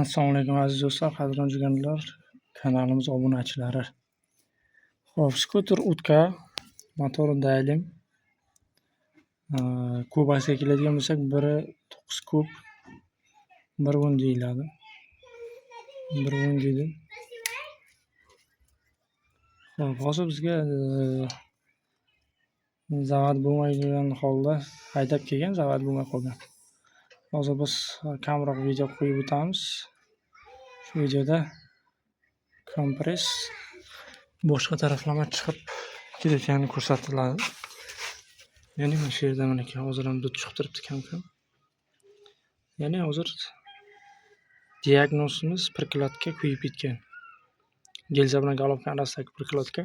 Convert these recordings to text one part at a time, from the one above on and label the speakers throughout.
Speaker 1: Assalomu alaykum aziz do'stlar, qadrdon jigarlar, kanalimiz obunachilari. Xo'p, skuter utka, motori Dailin. Kubasiga keladigan bo'lsak, biri 9 kub, 1 win deyiladi. 1 win deydi. Xo'p, hozir bizga zavod bo'lmagan holda haydab kelgan, zavod bo'lmay qolgan. Hozir biz kamroq video qo'yib o'tamiz. Shu videoda kompress boshqa taraflama chiqib ketayotgani ko'rsatiladi. Ya'ni mana shu yerda mana hozir ham dud chiqib turibdi kam-kam. Ya'ni hozir diagnosimiz prikladga kuyib ketgan. Gilza bilan galobka orasidagi prikladga.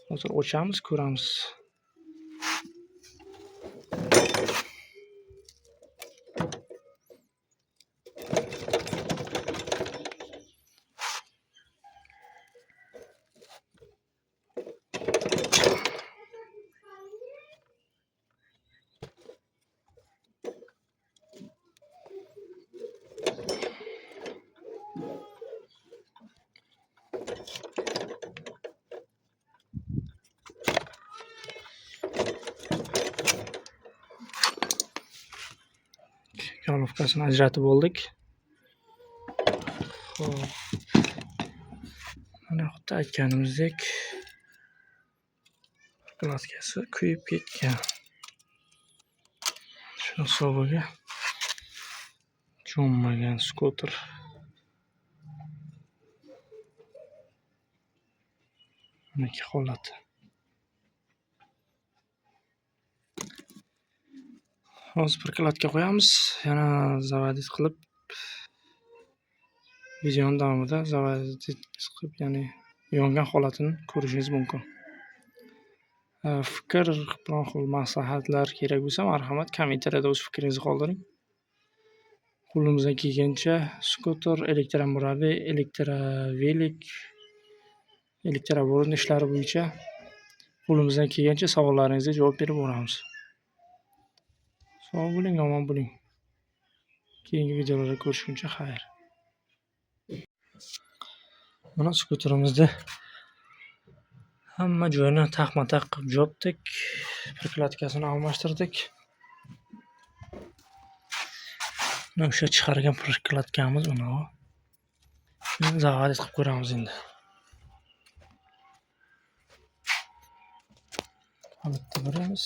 Speaker 1: Hozir ochamiz, ko'ramiz. Galovkasini ajratib oldik. Xo'p. Mana xuddi aytganimizdek prikladkasi kuyib ketgan. Shu hisobiga cho'nmagan skuter. Mana ikki holati. Hozir prikladga qo'yamiz, yana zavodit qilib video davomida zavodit qilib, ya'ni yongan holatini ko'rishingiz mumkin. Fikr, biron xil maslahatlar kerak bo'lsa, marhamat kommentariyada o'z fikringizni qoldiring. Qo'limizdan kelgancha skuter, elektromurabbiy, elektrovelik, elektrovoron ishlari bo'yicha qo'limizdan kelgancha savollaringizga javob berib boramiz. Sog' bo'ling, omon bo'ling. Keyingi videolarda ko'rishguncha xayr. Mana skuterimizda hamma joyini taqma-taq qilib jopdik. Prikladkasini almashtirdik. Mana o'sha chiqargan prikladkamiz mana bu. Shuni zavodit qilib ko'ramiz endi. Bitta beramiz.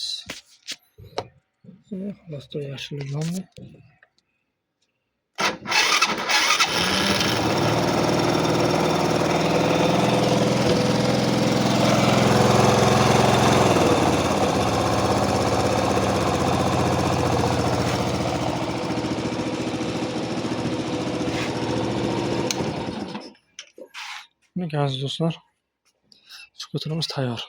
Speaker 1: Xolos, yaxshi yo'lmi? Aziz do'stlar, skuterimiz tayyor.